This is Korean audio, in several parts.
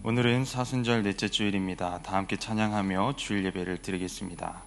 오늘은 사순절 넷째 주일입니다. 다 함께 찬양하며 주일 예배를 드리겠습니다.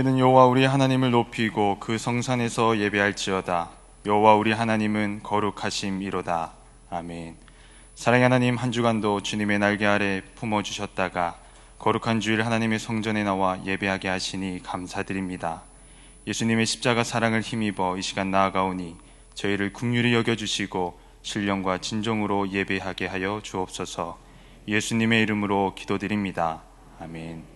너희는 여호와 우리 하나님을 높이고 그 성산에서 예배할지어다. 여호와 우리 하나님은 거룩하심이로다. 아멘. 사랑의 하나님, 한 주간도 주님의 날개 아래 품어주셨다가 거룩한 주일 하나님의 성전에 나와 예배하게 하시니 감사드립니다. 예수님의 십자가 사랑을 힘입어 이 시간 나아가오니 저희를 긍휼히 여겨주시고 신령과 진정으로 예배하게 하여 주옵소서. 예수님의 이름으로 기도드립니다. 아멘.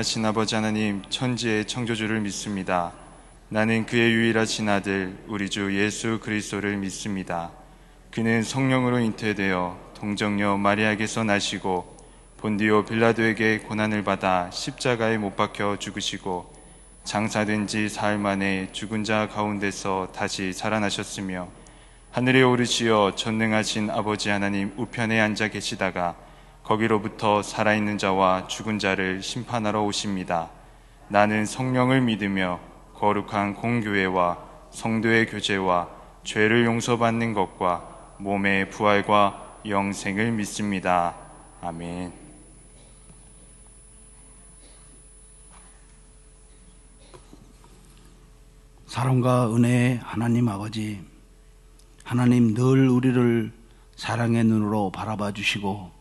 전능하신 아버지 하나님 천지의 창조주를 믿습니다. 나는 그의 유일하신 아들 우리 주 예수 그리스도를 믿습니다. 그는 성령으로 잉태되어 동정녀 마리아에게서 나시고 본디오 빌라도에게 고난을 받아 십자가에 못 박혀 죽으시고 장사된 지 사흘 만에 죽은 자 가운데서 다시 살아나셨으며 하늘에 오르시어 전능하신 아버지 하나님 우편에 앉아 계시다가 거기로부터 살아있는 자와 죽은 자를 심판하러 오십니다. 나는 성령을 믿으며 거룩한 공교회와 성도의 교제와 죄를 용서받는 것과 몸의 부활과 영생을 믿습니다. 아멘. 사랑과 은혜의 하나님 아버지, 하나님 늘 우리를 사랑의 눈으로 바라봐 주시고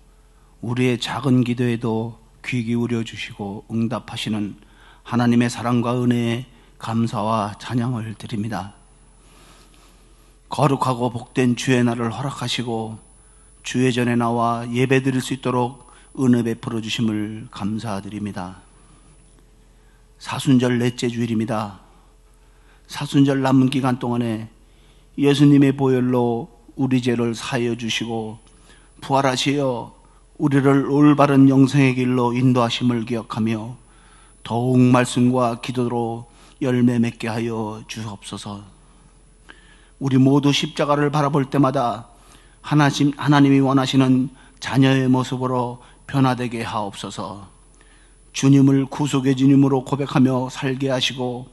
우리의 작은 기도에도 귀 기울여 주시고 응답하시는 하나님의 사랑과 은혜에 감사와 찬양을 드립니다. 거룩하고 복된 주의 날을 허락하시고 주의 전에 나와 예배 드릴 수 있도록 은혜 베풀어 주심을 감사드립니다. 사순절 넷째 주일입니다. 사순절 남은 기간 동안에 예수님의 보혈로 우리 죄를 사하여 주시고 부활하시어 우리를 올바른 영생의 길로 인도하심을 기억하며 더욱 말씀과 기도로 열매 맺게 하여 주옵소서. 우리 모두 십자가를 바라볼 때마다 하나님이 원하시는 자녀의 모습으로 변화되게 하옵소서. 주님을 구속의 주님으로 고백하며 살게 하시고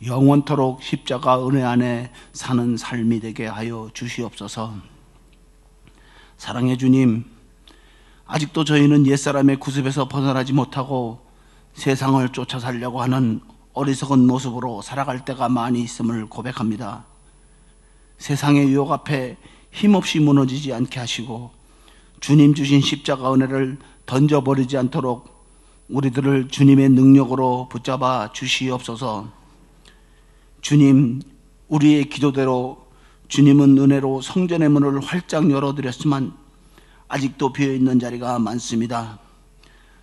영원토록 십자가 은혜 안에 사는 삶이 되게 하여 주시옵소서. 사랑의 주님, 아직도 저희는 옛사람의 구습에서 벗어나지 못하고 세상을 쫓아 살려고 하는 어리석은 모습으로 살아갈 때가 많이 있음을 고백합니다. 세상의 유혹 앞에 힘없이 무너지지 않게 하시고 주님 주신 십자가 은혜를 던져버리지 않도록 우리들을 주님의 능력으로 붙잡아 주시옵소서. 주님, 우리의 기도대로 주님은 은혜로 성전의 문을 활짝 열어드렸지만 아직도 비어있는 자리가 많습니다.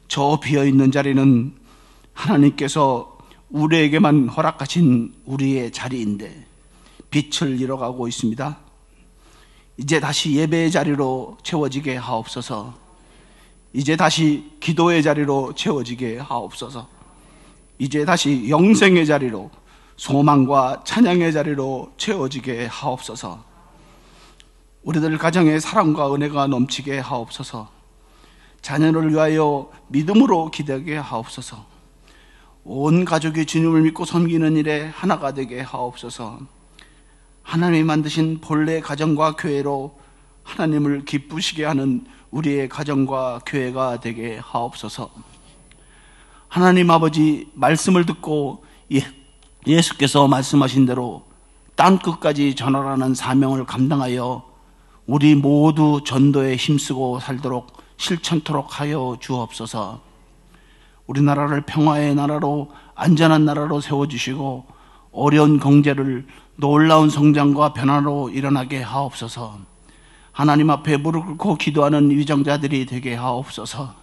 저 비어있는 자리는 하나님께서 우리에게만 허락하신 우리의 자리인데 빛을 잃어가고 있습니다. 이제 다시 예배의 자리로 채워지게 하옵소서. 이제 다시 기도의 자리로 채워지게 하옵소서. 이제 다시 영생의 자리로, 소망과 찬양의 자리로 채워지게 하옵소서. 우리들 가정에 사랑과 은혜가 넘치게 하옵소서. 자녀를 위하여 믿음으로 기대하게 하옵소서. 온 가족이 주님을 믿고 섬기는 일에 하나가 되게 하옵소서. 하나님이 만드신 본래 가정과 교회로 하나님을 기쁘시게 하는 우리의 가정과 교회가 되게 하옵소서. 하나님 아버지, 말씀을 듣고 예수께서 말씀하신 대로 땅끝까지 전하라는 사명을 감당하여 우리 모두 전도에 힘쓰고 살도록 실천토록 하여 주옵소서. 우리나라를 평화의 나라로, 안전한 나라로 세워주시고 어려운 경제를 놀라운 성장과 변화로 일어나게 하옵소서. 하나님 앞에 무릎 꿇고 기도하는 위정자들이 되게 하옵소서.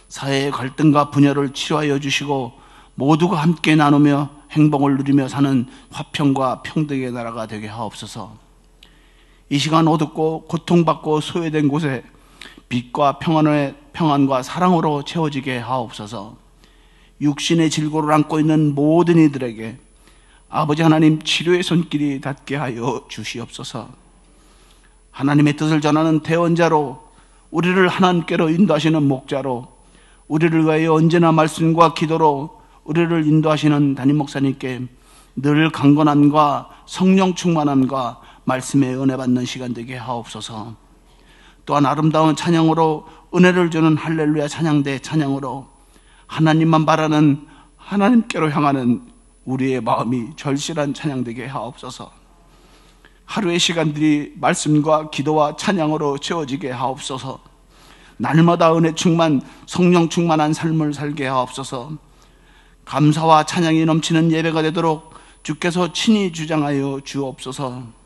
사회의 갈등과 분열을 치료하여 주시고 모두가 함께 나누며 행복을 누리며 사는 화평과 평등의 나라가 되게 하옵소서. 이 시간 어둡고 고통받고 소외된 곳에 빛과 평안과 사랑으로 채워지게 하옵소서. 육신의 질고를 안고 있는 모든 이들에게 아버지 하나님 치료의 손길이 닿게 하여 주시옵소서. 하나님의 뜻을 전하는 대언자로, 우리를 하나님께로 인도하시는 목자로, 우리를 위하여 언제나 말씀과 기도로 우리를 인도하시는 담임 목사님께 늘 강건함과 성령 충만함과 말씀의 은혜 받는 시간 되게 하옵소서. 또한 아름다운 찬양으로 은혜를 주는 할렐루야 찬양대 찬양으로 하나님만 바라는, 하나님께로 향하는 우리의 마음이 절실한 찬양 되게 하옵소서. 하루의 시간들이 말씀과 기도와 찬양으로 채워지게 하옵소서. 날마다 은혜 충만, 성령 충만한 삶을 살게 하옵소서. 감사와 찬양이 넘치는 예배가 되도록 주께서 친히 주장하여 주옵소서.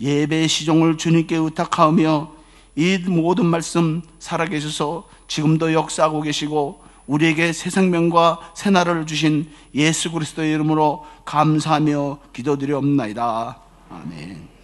예배의 시종을 주님께 의탁하며 이 모든 말씀 살아계셔서 지금도 역사하고 계시고 우리에게 새 생명과 새 나라를 주신 예수 그리스도의 이름으로 감사하며 기도드리옵나이다. 아멘.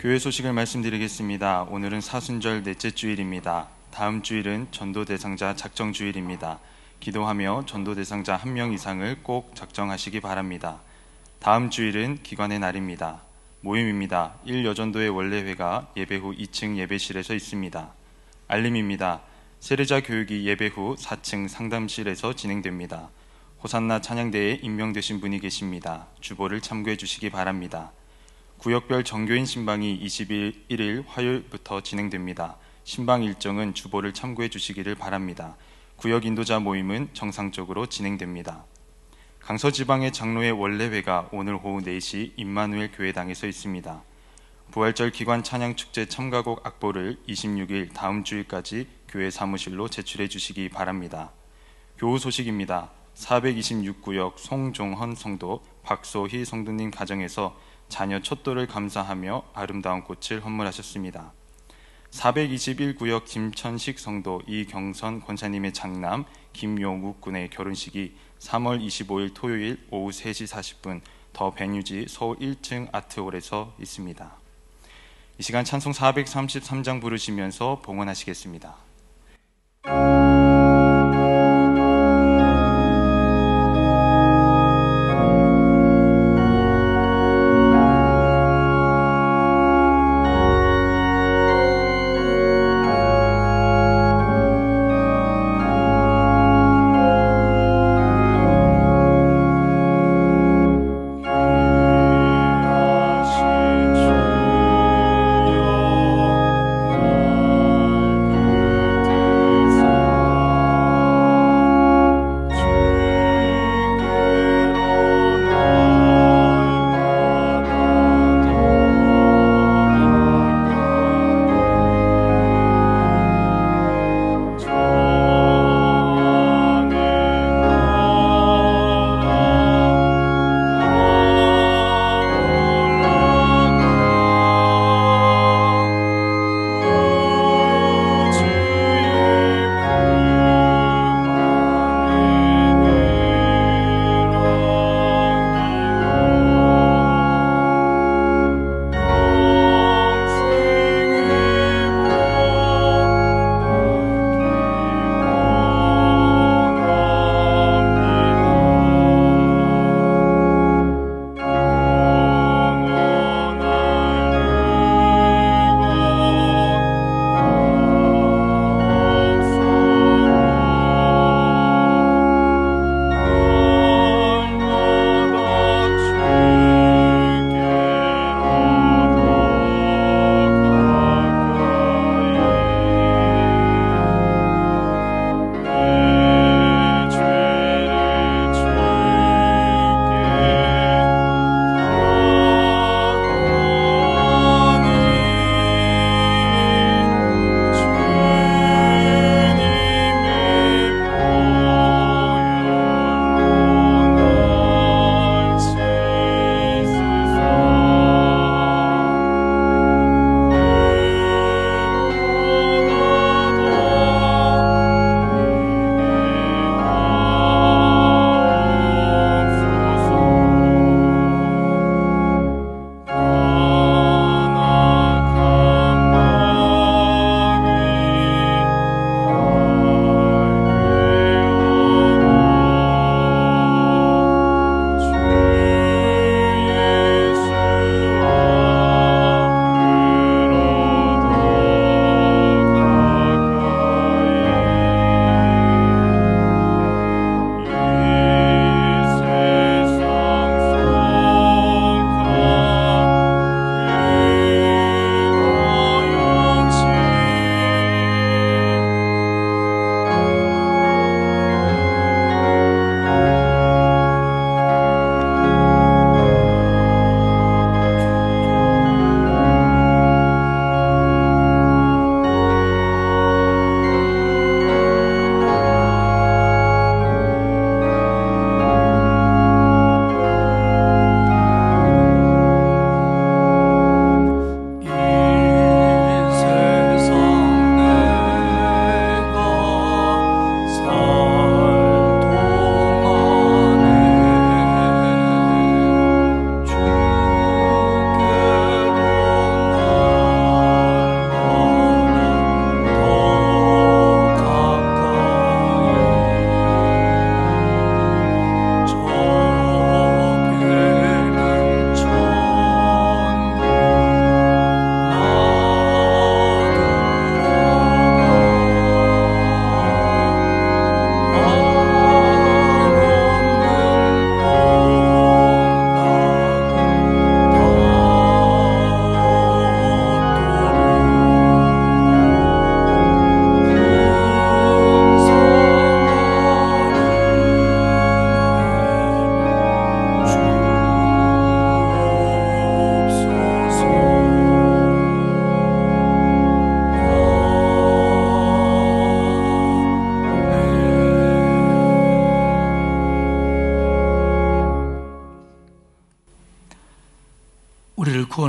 교회 소식을 말씀드리겠습니다. 오늘은 사순절 넷째 주일입니다. 다음 주일은 전도 대상자 작정 주일입니다. 기도하며 전도 대상자 1명 이상을 꼭 작정하시기 바랍니다. 다음 주일은 기관의 날입니다. 모임입니다. 1여전도의 원래회가 예배 후 2층 예배실에서 있습니다. 알림입니다. 세례자 교육이 예배 후 4층 상담실에서 진행됩니다. 호산나 찬양대에 임명되신 분이 계십니다. 주보를 참고해 주시기 바랍니다. 구역별 정교인 신방이 21일 화요일부터 진행됩니다. 신방 일정은 주보를 참고해 주시기를 바랍니다. 구역 인도자 모임은 정상적으로 진행됩니다. 강서지방의 장로회 원래회가 오늘 오후 4시 임마누엘 교회당에서 있습니다. 부활절 기관 찬양축제 참가곡 악보를 26일 다음 주일까지 교회 사무실로 제출해 주시기 바랍니다. 교우 소식입니다. 426구역 송종헌 성도 박소희 성도님 가정에서 자녀 첫돌을 감사하며 아름다운 꽃을 헌물하셨습니다. 421구역 김천식 성도 이경선 권사님의 장남 김용욱 군의 결혼식이 3월 25일 토요일 오후 3시 40분 더 베뉴지 서울 1층 아트홀에서 있습니다. 이 시간 찬송 433장 부르시면서 봉헌하시겠습니다.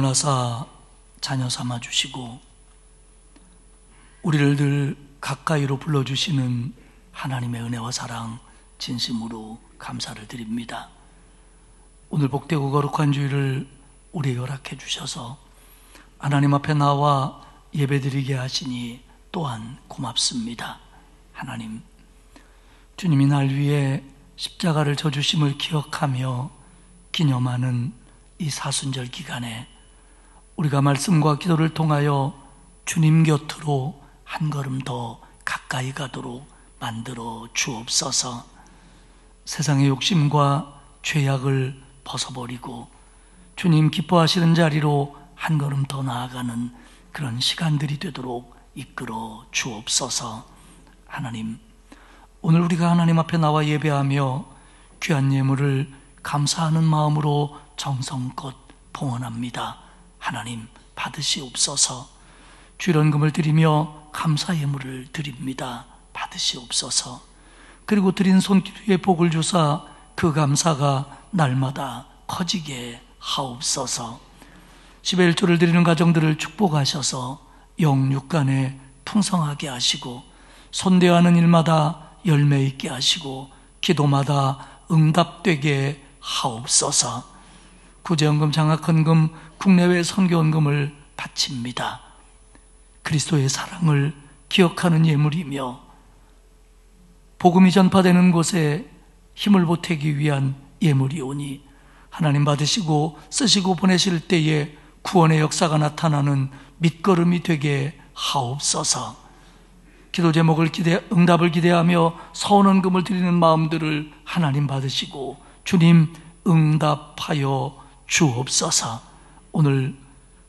사랑하사 자녀 삼아 주시고 우리를 늘 가까이로 불러주시는 하나님의 은혜와 사랑 진심으로 감사를 드립니다. 오늘 복되고 거룩한 주일을 우리에게 허락해 주셔서 하나님 앞에 나와 예배드리게 하시니 또한 고맙습니다. 하나님, 주님이 날 위해 십자가를 져주심을 기억하며 기념하는 이 사순절 기간에 우리가 말씀과 기도를 통하여 주님 곁으로 한 걸음 더 가까이 가도록 만들어 주옵소서. 세상의 욕심과 죄악을 벗어버리고 주님 기뻐하시는 자리로 한 걸음 더 나아가는 그런 시간들이 되도록 이끌어 주옵소서. 하나님, 오늘 우리가 하나님 앞에 나와 예배하며 귀한 예물을 감사하는 마음으로 정성껏 봉헌합니다. 하나님, 받으시옵소서. 주일헌금을 드리며 감사 예물을 드립니다. 받으시옵소서. 그리고 드린 손길 위에 복을 주사 그 감사가 날마다 커지게 하옵소서. 10의 1조를 드리는 가정들을 축복하셔서 영육간에 풍성하게 하시고 손대하는 일마다 열매 있게 하시고 기도마다 응답되게 하옵소서. 구제헌금, 장학헌금, 국내외 선교헌금을 바칩니다. 그리스도의 사랑을 기억하는 예물이며 복음이 전파되는 곳에 힘을 보태기 위한 예물이오니 하나님 받으시고 쓰시고 보내실 때에 구원의 역사가 나타나는 밑거름이 되게 하옵소서. 기도 제목을 응답을 기대하며 서원헌금을 드리는 마음들을 하나님 받으시고 주님 응답하여 주옵소서. 오늘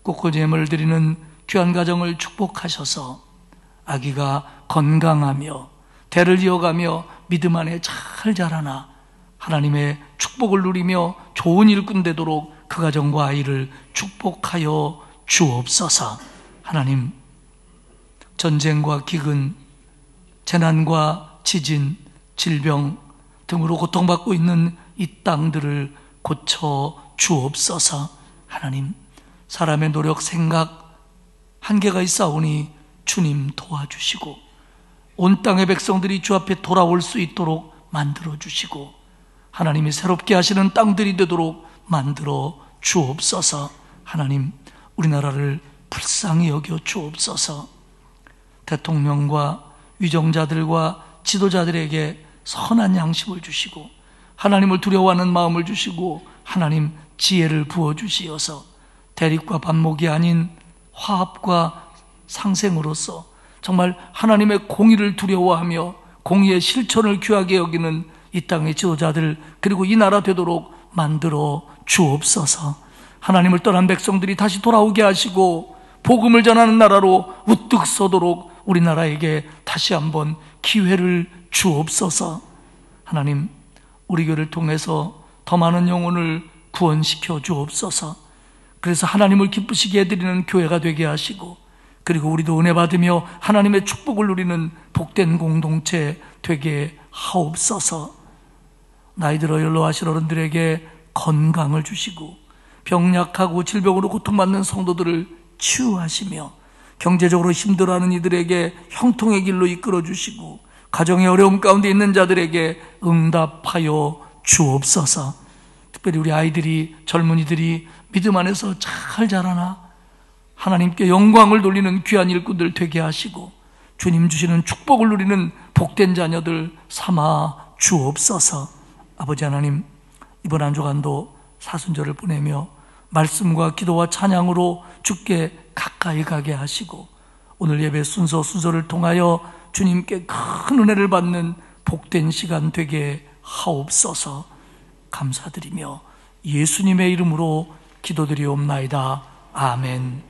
꽃꽂이를 드리는 귀한 가정을 축복하셔서 아기가 건강하며 대를 이어가며 믿음 안에 잘 자라나 하나님의 축복을 누리며 좋은 일꾼 되도록 그 가정과 아이를 축복하여 주옵소서. 하나님, 전쟁과 기근, 재난과 지진, 질병 등으로 고통받고 있는 이 땅들을 고쳐 주옵소서. 하나님, 사람의 노력, 생각 한계가 있사오니 주님 도와주시고 온 땅의 백성들이 주 앞에 돌아올 수 있도록 만들어 주시고 하나님이 새롭게 하시는 땅들이 되도록 만들어 주옵소서. 하나님, 우리나라를 불쌍히 여겨 주옵소서. 대통령과 위정자들과 지도자들에게 선한 양심을 주시고 하나님을 두려워하는 마음을 주시고 하나님 지혜를 부어주시어서 대립과 반목이 아닌 화합과 상생으로서 정말 하나님의 공의를 두려워하며 공의의 실천을 귀하게 여기는 이 땅의 지도자들 그리고 이 나라 되도록 만들어 주옵소서. 하나님을 떠난 백성들이 다시 돌아오게 하시고 복음을 전하는 나라로 우뚝 서도록 우리나라에게 다시 한번 기회를 주옵소서. 하나님, 우리 교회를 통해서 더 많은 영혼을 구원시켜 주옵소서. 그래서 하나님을 기쁘시게 해드리는 교회가 되게 하시고 그리고 우리도 은혜 받으며 하나님의 축복을 누리는 복된 공동체 되게 하옵소서. 나이 들어 연로하신 어른들에게 건강을 주시고 병약하고 질병으로 고통받는 성도들을 치유하시며 경제적으로 힘들어하는 이들에게 형통의 길로 이끌어 주시고 가정의 어려움 가운데 있는 자들에게 응답하여 주옵소서. 특별히 우리 아이들이, 젊은이들이 믿음 안에서 잘 자라나 하나님께 영광을 돌리는 귀한 일꾼들 되게 하시고 주님 주시는 축복을 누리는 복된 자녀들 삼아 주옵소서. 아버지 하나님, 이번 한 주간도 사순절을 보내며 말씀과 기도와 찬양으로 주께 가까이 가게 하시고 오늘 예배 순서를 통하여 주님께 큰 은혜를 받는 복된 시간 되게 하옵소서. 감사드리며 예수님의 이름으로 기도드리옵나이다. 아멘.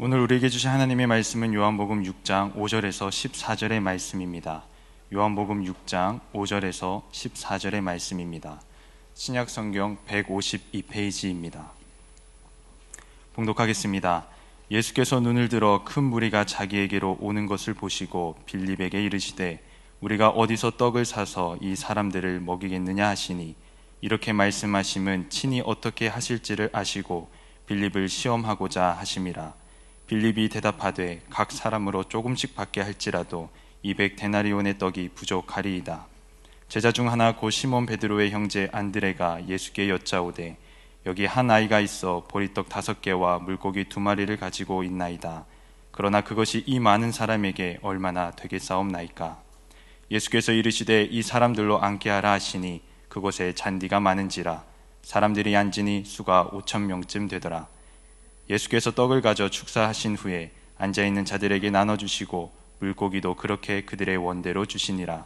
오늘 우리에게 주신 하나님의 말씀은 요한복음 6장 5절에서 14절의 말씀입니다. 요한복음 6장 5절에서 14절의 말씀입니다. 신약 성경 152페이지입니다. 봉독하겠습니다. 예수께서 눈을 들어 큰 무리가 자기에게로 오는 것을 보시고 빌립에게 이르시되 우리가 어디서 떡을 사서 이 사람들을 먹이겠느냐 하시니, 이렇게 말씀하심은 친히 어떻게 하실지를 아시고 빌립을 시험하고자 하심이라. 빌립이 대답하되 각 사람으로 조금씩 받게 할지라도 200데나리온의 떡이 부족하리이다. 제자 중 하나 곧 시몬 베드로의 형제 안드레가 예수께 여짜오되 여기 한 아이가 있어 보리떡 5개와 물고기 2마리를 가지고 있나이다. 그러나 그것이 이 많은 사람에게 얼마나 되겠사옵나이까. 예수께서 이르시되 이 사람들로 앉게 하라 하시니 그곳에 잔디가 많은지라 사람들이 앉으니 수가 5,000명쯤 되더라. 예수께서 떡을 가져 축사하신 후에 앉아있는 자들에게 나눠주시고 물고기도 그렇게 그들의 원대로 주시니라.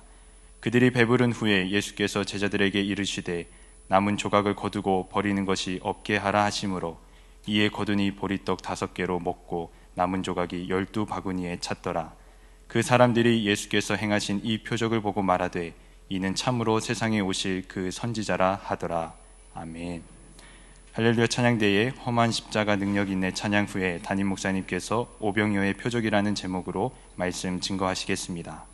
그들이 배부른 후에 예수께서 제자들에게 이르시되 남은 조각을 거두고 버리는 것이 없게 하라 하심으로 이에 거두니 보리떡 5개로 먹고 남은 조각이 12바구니에 찼더라. 그 사람들이 예수께서 행하신 이 표적을 보고 말하되 이는 참으로 세상에 오실 그 선지자라 하더라. 아멘. 할렐루야. 찬양대에 험한 십자가 능력 있네 찬양 후에 담임 목사님께서 오병이어의 표적이라는 제목으로 말씀 증거하시겠습니다.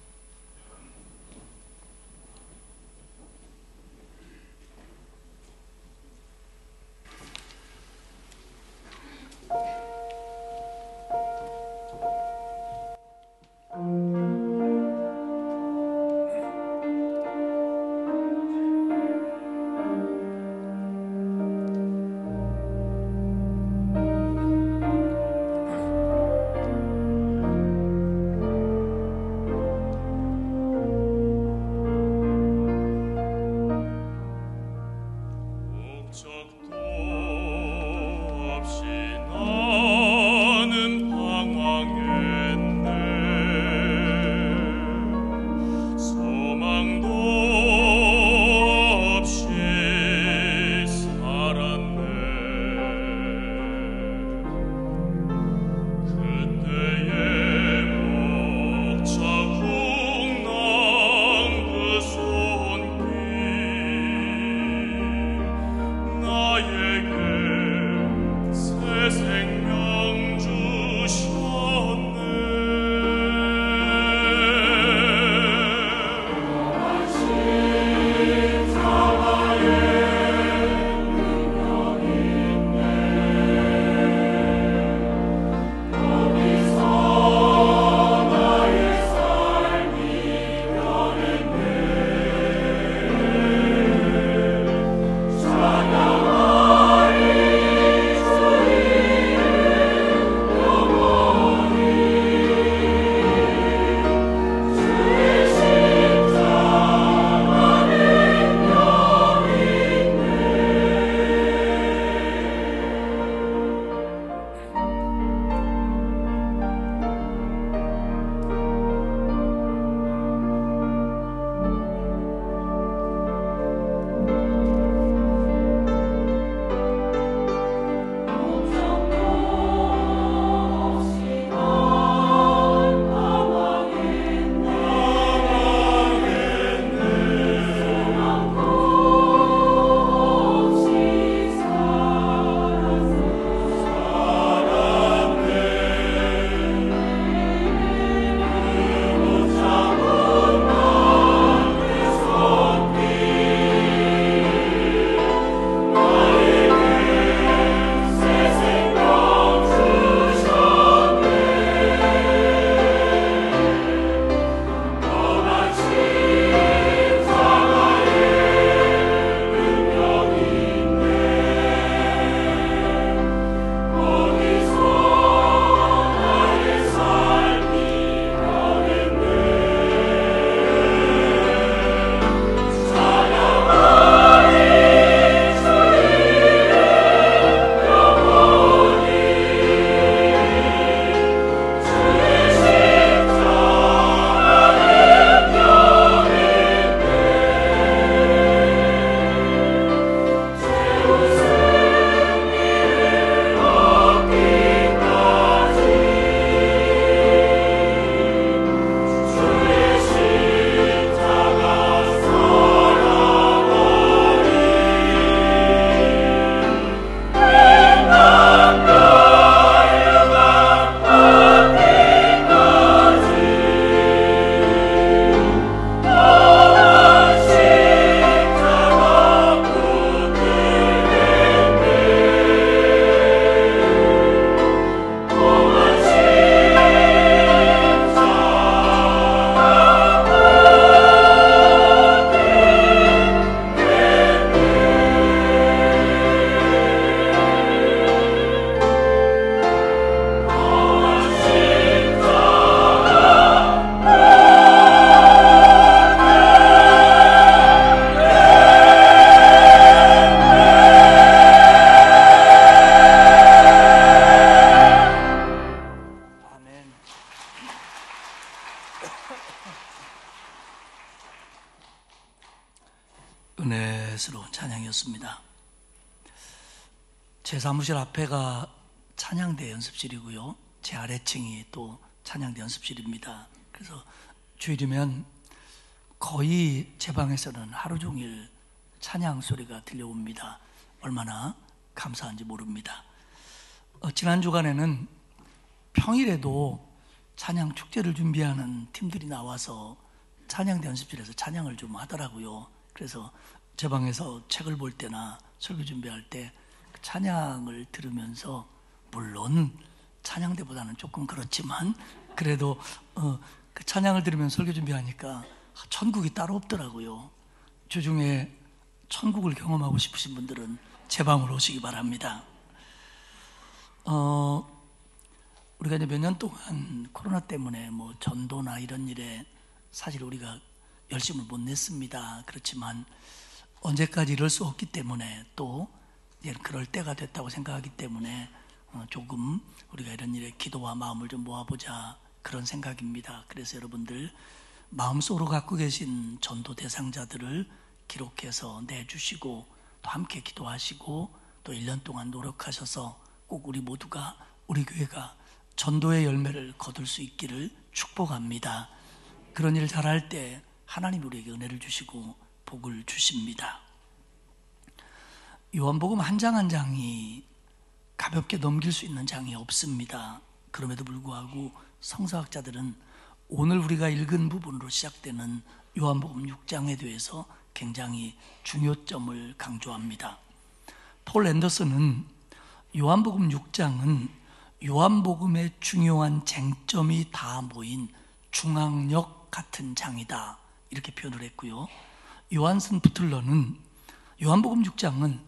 은혜스러운 찬양이었습니다. 제 사무실 앞에가 찬양대 연습실이고요, 제 아래층이 또 찬양대 연습실입니다. 그래서 주일이면 거의 제 방에서는 하루 종일 찬양 소리가 들려옵니다. 얼마나 감사한지 모릅니다. 지난 주간에는 평일에도 찬양 축제를 준비하는 팀들이 나와서 찬양대 연습실에서 찬양을 좀 하더라고요. 그래서 제 방에서 책을 볼 때나 설교 준비할 때 그 찬양을 들으면서, 물론 찬양대보다는 조금 그렇지만 그래도 그 찬양을 들으면서 설교 준비하니까 천국이 따로 없더라고요. 주중에 천국을 경험하고 싶으신 분들은 제 방으로 오시기 바랍니다. 우리가 이제 몇 년 동안 코로나 때문에 뭐 전도나 이런 일에 사실 우리가 열심을 못 냈습니다. 그렇지만 언제까지 이럴 수 없기 때문에, 또 이제 그럴 때가 됐다고 생각하기 때문에 조금 우리가 이런 일에 기도와 마음을 좀 모아보자, 그런 생각입니다. 그래서 여러분들 마음속으로 갖고 계신 전도 대상자들을 기록해서 내주시고, 또 함께 기도하시고, 또 1년 동안 노력하셔서 꼭 우리 모두가, 우리 교회가 전도의 열매를 거둘 수 있기를 축복합니다. 그런 일을 잘할 때 하나님 우리에게 은혜를 주시고 복을 주십니다. 요한복음 한 장 한 장이 가볍게 넘길 수 있는 장이 없습니다. 그럼에도 불구하고 성서학자들은 오늘 우리가 읽은 부분으로 시작되는 요한복음 6장에 대해서 굉장히 중요점을 강조합니다. 폴 앤더슨은 요한복음 6장은 요한복음의 중요한 쟁점이 다 모인 중앙역 같은 장이다, 이렇게 표현을 했고요. 요한슨 부틀러는 요한복음 6장은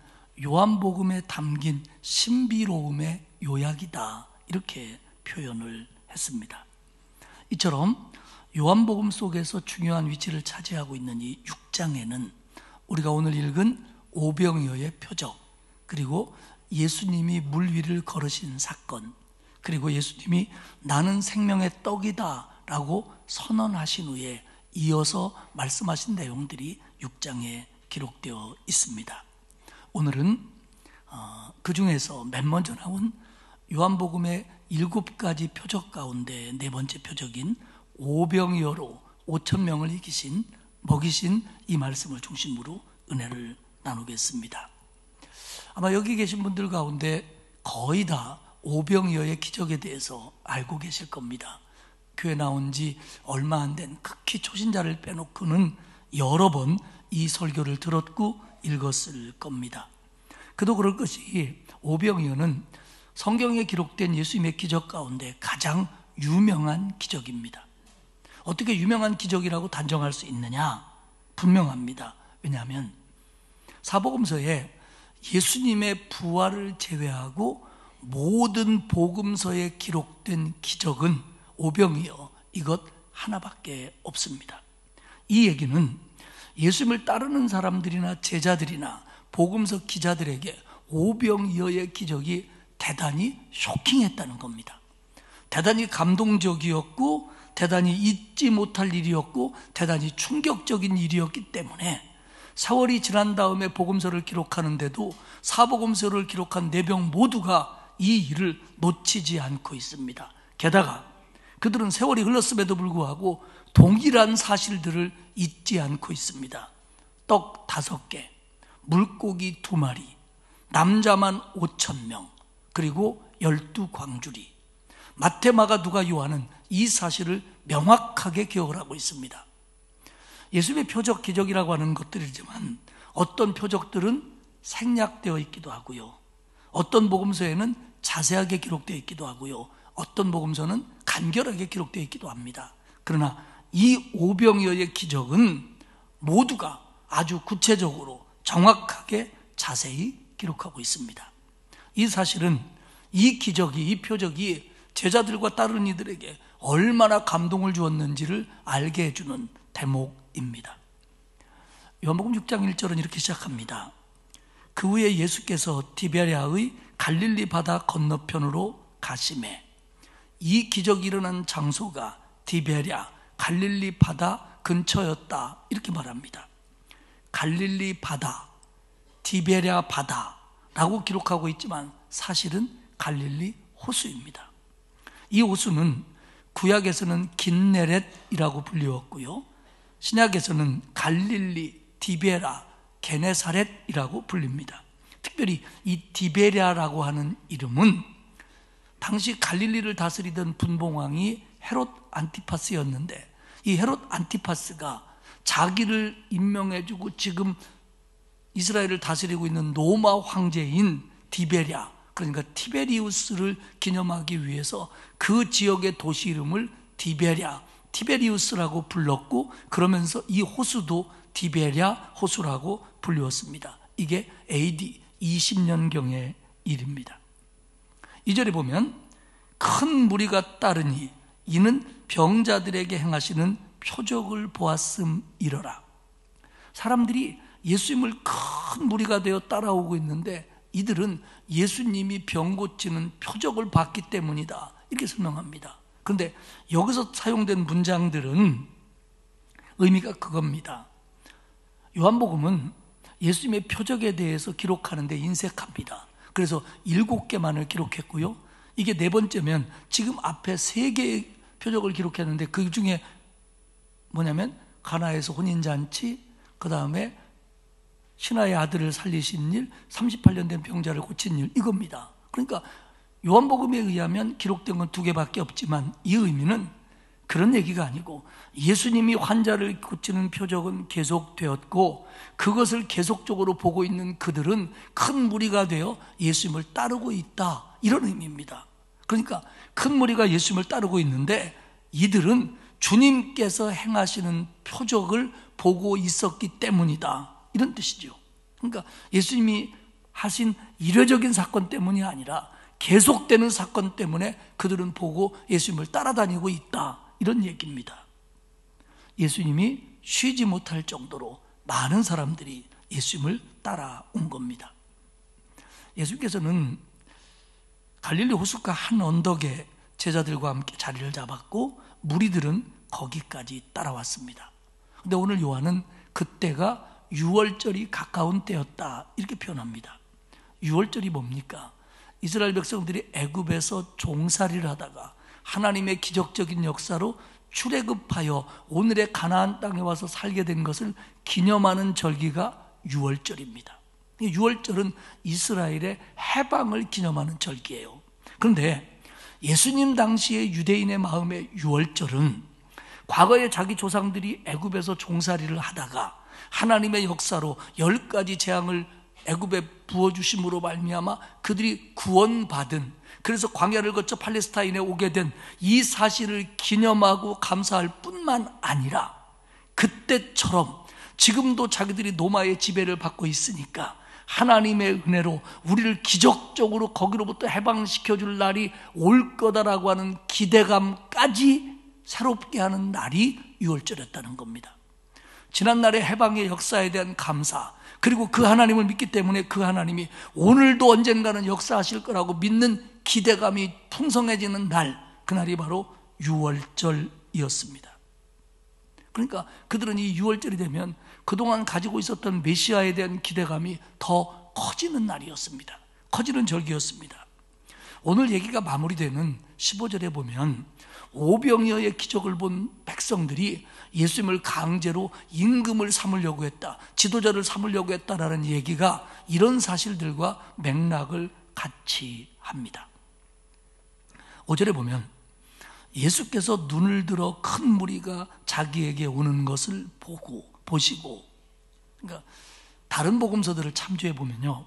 요한복음에 담긴 신비로움의 요약이다, 이렇게 표현을 했습니다. 이처럼 요한복음 속에서 중요한 위치를 차지하고 있는 이 6장에는 우리가 오늘 읽은 오병이어의 표적, 그리고 예수님이 물 위를 걸으신 사건, 그리고 예수님이 나는 생명의 떡이다 라고 선언하신 후에 이어서 말씀하신 내용들이 6장에 기록되어 있습니다. 오늘은 그 중에서 맨 먼저 나온 요한복음의 7가지 표적 가운데 4번째 표적인 오병이어로 5,000명을 먹이신 이 말씀을 중심으로 은혜를 나누겠습니다. 아마 여기 계신 분들 가운데 거의 다 오병이어의 기적에 대해서 알고 계실 겁니다. 교회 나온 지 얼마 안 된 극히 초신자를 빼놓고는 여러 번 이 설교를 들었고 읽었을 겁니다. 그도 그럴 것이 오병이어는 성경에 기록된 예수님의 기적 가운데 가장 유명한 기적입니다. 어떻게 유명한 기적이라고 단정할 수 있느냐? 분명합니다. 왜냐하면 사복음서에 예수님의 부활을 제외하고 모든 복음서에 기록된 기적은 오병이어 이것 하나밖에 없습니다. 이 얘기는 예수님을 따르는 사람들이나 제자들이나 복음서 기자들에게 오병이어의 기적이 대단히 쇼킹했다는 겁니다. 대단히 감동적이었고, 대단히 잊지 못할 일이었고, 대단히 충격적인 일이었기 때문에 세월이 지난 다음에 복음서를 기록하는데도 사복음서를 기록한 4병 모두가 이 일을 놓치지 않고 있습니다. 게다가 그들은 세월이 흘렀음에도 불구하고 동일한 사실들을 잊지 않고 있습니다. 떡 5개, 물고기 2마리, 남자만 5,000명, 그리고 12광주리. 마태, 마가, 누가, 요한은 이 사실을 명확하게 기억을 하고 있습니다. 예수님의 표적, 기적이라고 하는 것들이지만 어떤 표적들은 생략되어 있기도 하고요, 어떤 복음서에는 자세하게 기록되어 있기도 하고요, 어떤 복음서는 간결하게 기록되어 있기도 합니다. 그러나 이 오병이어의 기적은 모두가 아주 구체적으로 정확하게 자세히 기록하고 있습니다. 이 사실은 이 기적이, 이 표적이 제자들과 따르는 이들에게 얼마나 감동을 주었는지를 알게 해주는 대목입니다. 요한복음 6장 1절은 이렇게 시작합니다. 그 후에 예수께서 디베랴의 갈릴리 바다 건너편으로 가시매. 이 기적이 일어난 장소가 디베랴, 갈릴리 바다 근처였다, 이렇게 말합니다. 갈릴리 바다, 디베랴 바다라고 기록하고 있지만 사실은 갈릴리 호수입니다. 이 호수는 구약에서는 긴네렛이라고 불리웠고요, 신약에서는 갈릴리, 디베라, 게네사렛이라고 불립니다. 특별히 이 디베랴라고 하는 이름은 당시 갈릴리를 다스리던 분봉왕이 헤롯 안티파스였는데, 이 헤롯 안티파스가 자기를 임명해주고 지금 이스라엘을 다스리고 있는 로마 황제인 디베랴, 그러니까 티베리우스를 기념하기 위해서 그 지역의 도시 이름을 디베랴, 티베리우스라고 불렀고, 그러면서 이 호수도 디베랴 호수라고 불렸습니다. 이게 AD 20년경의 일입니다. 2절에 보면 큰 무리가 따르니 이는 병자들에게 행하시는 표적을 보았음이러라. 사람들이 예수님을 큰 무리가 되어 따라오고 있는데 이들은 예수님이 병 고치는 표적을 봤기 때문이다, 이렇게 설명합니다. 그런데 여기서 사용된 문장들은 의미가 그겁니다. 요한복음은 예수님의 표적에 대해서 기록하는데 인색합니다. 그래서 7개만을 기록했고요, 이게 4번째면 지금 앞에 3개의 표적을 기록했는데 그 중에 뭐냐면 가나에서 혼인잔치, 그 다음에 신하의 아들을 살리신 일, 38년 된 병자를 고친 일, 이겁니다. 그러니까 요한복음에 의하면 기록된 건 2개밖에 없지만 이 의미는 그런 얘기가 아니고 예수님이 환자를 고치는 표적은 계속되었고 그것을 계속적으로 보고 있는 그들은 큰 무리가 되어 예수님을 따르고 있다, 이런 의미입니다. 그러니까 큰 무리가 예수님을 따르고 있는데 이들은 주님께서 행하시는 표적을 보고 있었기 때문이다, 이런 뜻이죠. 그러니까 예수님이 하신 일회적인 사건 때문이 아니라 계속되는 사건 때문에 그들은 보고 예수님을 따라다니고 있다, 이런 얘기입니다. 예수님이 쉬지 못할 정도로 많은 사람들이 예수님을 따라온 겁니다. 예수님께서는 갈릴리 호숫가 한 언덕에 제자들과 함께 자리를 잡았고 무리들은 거기까지 따라왔습니다. 그런데 오늘 요한은 그때가 유월절이 가까운 때였다, 이렇게 표현합니다. 유월절이 뭡니까? 이스라엘 백성들이 애굽에서 종살이를 하다가 하나님의 기적적인 역사로 출애굽하여 오늘의 가나안 땅에 와서 살게 된 것을 기념하는 절기가 유월절입니다. 유월절은 이스라엘의 해방을 기념하는 절기예요. 그런데 예수님 당시의 유대인의 마음의 유월절은 과거에 자기 조상들이 애굽에서 종살이를 하다가 하나님의 역사로 10가지 재앙을 애굽에 부어주심으로 말미암아 그들이 구원받은, 그래서 광야를 거쳐 팔레스타인에 오게 된 이 사실을 기념하고 감사할 뿐만 아니라 그때처럼 지금도 자기들이 노마의 지배를 받고 있으니까 하나님의 은혜로 우리를 기적적으로 거기로부터 해방시켜줄 날이 올 거다라고 하는 기대감까지 새롭게 하는 날이 유월절이었다는 겁니다. 지난날의 해방의 역사에 대한 감사, 그리고 그 하나님을 믿기 때문에 그 하나님이 오늘도 언젠가는 역사하실 거라고 믿는 기대감이 풍성해지는 날, 그날이 바로 유월절이었습니다. 그러니까 그들은 이 유월절이 되면 그동안 가지고 있었던 메시아에 대한 기대감이 더 커지는 날이었습니다. 커지는 절기였습니다. 오늘 얘기가 마무리되는 15절에 보면 오병이어의 기적을 본 백성들이 예수님을 강제로 임금을 삼으려고 했다, 지도자를 삼으려고 했다라는 얘기가 이런 사실들과 맥락을 같이 합니다. 5절에 보면 예수께서 눈을 들어 큰 무리가 자기에게 오는 것을 보시고, 그러니까 다른 복음서들을 참조해 보면요,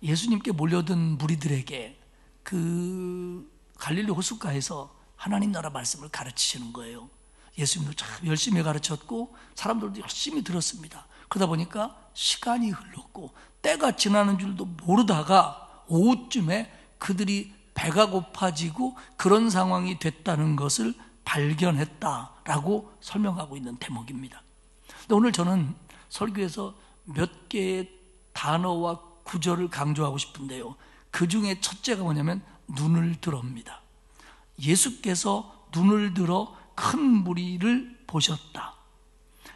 예수님께 몰려든 무리들에게 그 갈릴리 호숫가에서 하나님 나라 말씀을 가르치시는 거예요. 예수님도 참 열심히 가르쳤고 사람들도 열심히 들었습니다. 그러다 보니까 시간이 흘렀고 때가 지나는 줄도 모르다가 오후쯤에 그들이 배가 고파지고 그런 상황이 됐다는 것을 발견했다라고 설명하고 있는 대목입니다. 근데 오늘 저는 설교에서 몇 개의 단어와 구절을 강조하고 싶은데요, 그 중에 첫째가 뭐냐면 눈을 들어입니다. 예수께서 눈을 들어 큰 무리를 보셨다.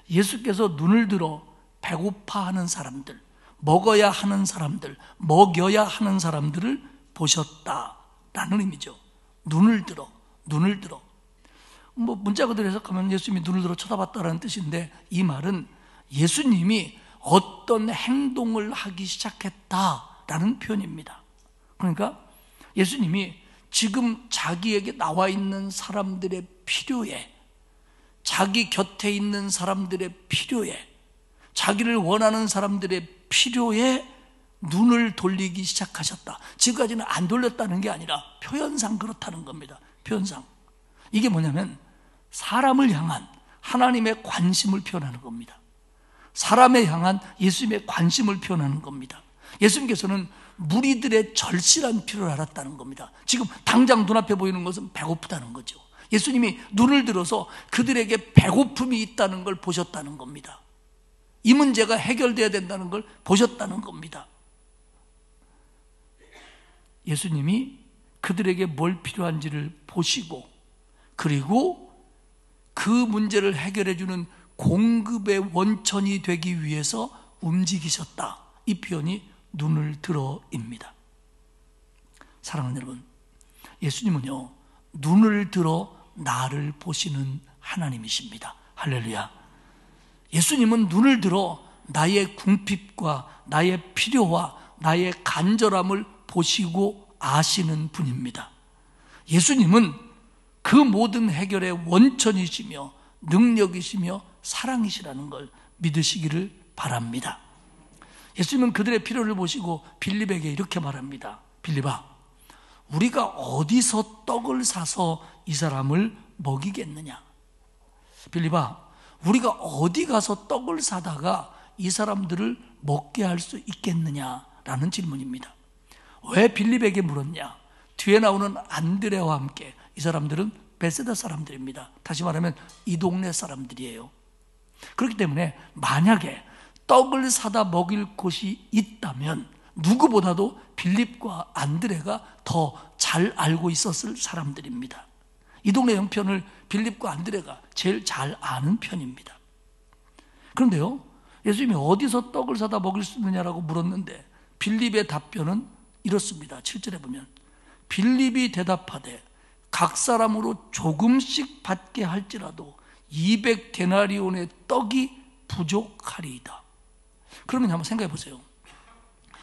예수께서 눈을 들어 배고파하는 사람들, 먹어야 하는 사람들, 먹여야 하는 사람들을 보셨다라는 의미죠. 눈을 들어. 문자 그대로 해석하면 예수님이 눈을 들어 쳐다봤다라는 뜻인데, 이 말은 예수님이 어떤 행동을 하기 시작했다라는 표현입니다. 그러니까 예수님이 지금 자기에게 나와 있는 사람들의 필요에, 자기 곁에 있는 사람들의 필요에, 자기를 원하는 사람들의 필요에 눈을 돌리기 시작하셨다. 지금까지는 안 돌렸다는 게 아니라 표현상 그렇다는 겁니다. 표현상. 이게 뭐냐면 사람을 향한 하나님의 관심을 표현하는 겁니다. 사람에 향한 예수님의 관심을 표현하는 겁니다. 예수님께서는 무리들의 절실한 필요를 알았다는 겁니다. 지금 당장 눈앞에 보이는 것은 배고프다는 거죠. 예수님이 눈을 들어서 그들에게 배고픔이 있다는 걸 보셨다는 겁니다. 이 문제가 해결돼야 된다는 걸 보셨다는 겁니다. 예수님이 그들에게 뭘 필요한지를 보시고, 그리고 그 문제를 해결해 주는 공급의 원천이 되기 위해서 움직이셨다. 이 표현이 눈을 들어입니다. 사랑하는 여러분, 예수님은요, 눈을 들어 나를 보시는 하나님이십니다. 할렐루야. 예수님은 눈을 들어 나의 궁핍과 나의 필요와 나의 간절함을 보시고 아시는 분입니다. 예수님은 그 모든 해결의 원천이시며 능력이시며 사랑이시라는 걸 믿으시기를 바랍니다. 예수님은 그들의 필요를 보시고 빌립에게 이렇게 말합니다. 빌립아, 우리가 어디서 떡을 사서 이 사람을 먹이겠느냐? 빌립아, 우리가 어디 가서 떡을 사다가 이 사람들을 먹게 할 수 있겠느냐라는 질문입니다. 왜 빌립에게 물었냐? 뒤에 나오는 안드레와 함께 이 사람들은 베세다 사람들입니다. 다시 말하면 이 동네 사람들이에요. 그렇기 때문에 만약에 떡을 사다 먹일 곳이 있다면 누구보다도 빌립과 안드레가 더 잘 알고 있었을 사람들입니다. 이 동네 형편을 빌립과 안드레가 제일 잘 아는 편입니다. 그런데요, 예수님이 어디서 떡을 사다 먹일 수 있느냐라고 물었는데 빌립의 답변은 이렇습니다. 7절에 보면 빌립이 대답하되 각 사람으로 조금씩 받게 할지라도 200데나리온의 떡이 부족하리이다. 그러면 한번 생각해 보세요.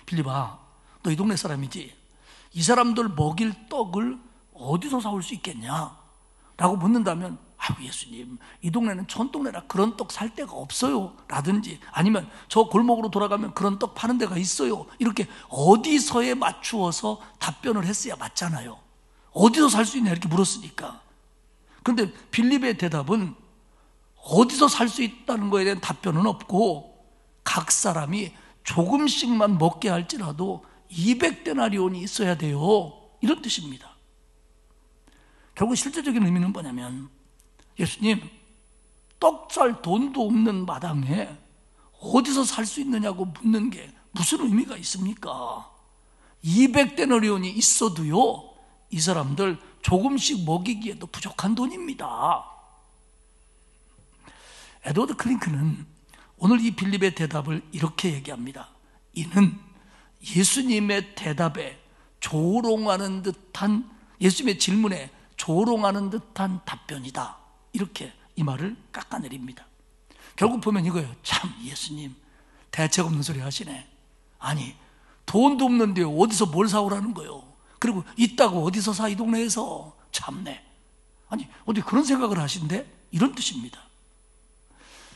빌립아, 너 이 동네 사람이지? 이 사람들 먹일 떡을 어디서 사올 수 있겠냐? 라고 묻는다면, 아유 예수님, 이 동네는 촌동네라 그런 떡 살 데가 없어요 라든지, 아니면 저 골목으로 돌아가면 그런 떡 파는 데가 있어요, 이렇게 어디서에 맞추어서 답변을 했어야 맞잖아요. 어디서 살 수 있냐 이렇게 물었으니까. 그런데 빌립의 대답은 어디서 살 수 있다는 거에 대한 답변은 없고, 각 사람이 조금씩만 먹게 할지라도 200데나리온이 있어야 돼요, 이런 뜻입니다. 결국 실제적인 의미는 뭐냐면, 예수님, 떡 살 돈도 없는 마당에 어디서 살 수 있느냐고 묻는 게 무슨 의미가 있습니까? 200데나리온이 있어도요, 이 사람들 조금씩 먹이기에도 부족한 돈입니다. 에드워드 클링크는 오늘 이 빌립의 대답을 이렇게 얘기합니다. 이는 예수님의 대답에 조롱하는 듯한, 예수님의 질문에 조롱하는 듯한 답변이다, 이렇게 이 말을 깎아내립니다. 결국 보면 이거예요. 참 예수님 대책 없는 소리 하시네. 아니 돈도 없는데 어디서 뭘 사오라는 거예요? 그리고 있다고 어디서 사, 이 동네에서? 참네. 아니 어디 그런 생각을 하신대? 이런 뜻입니다.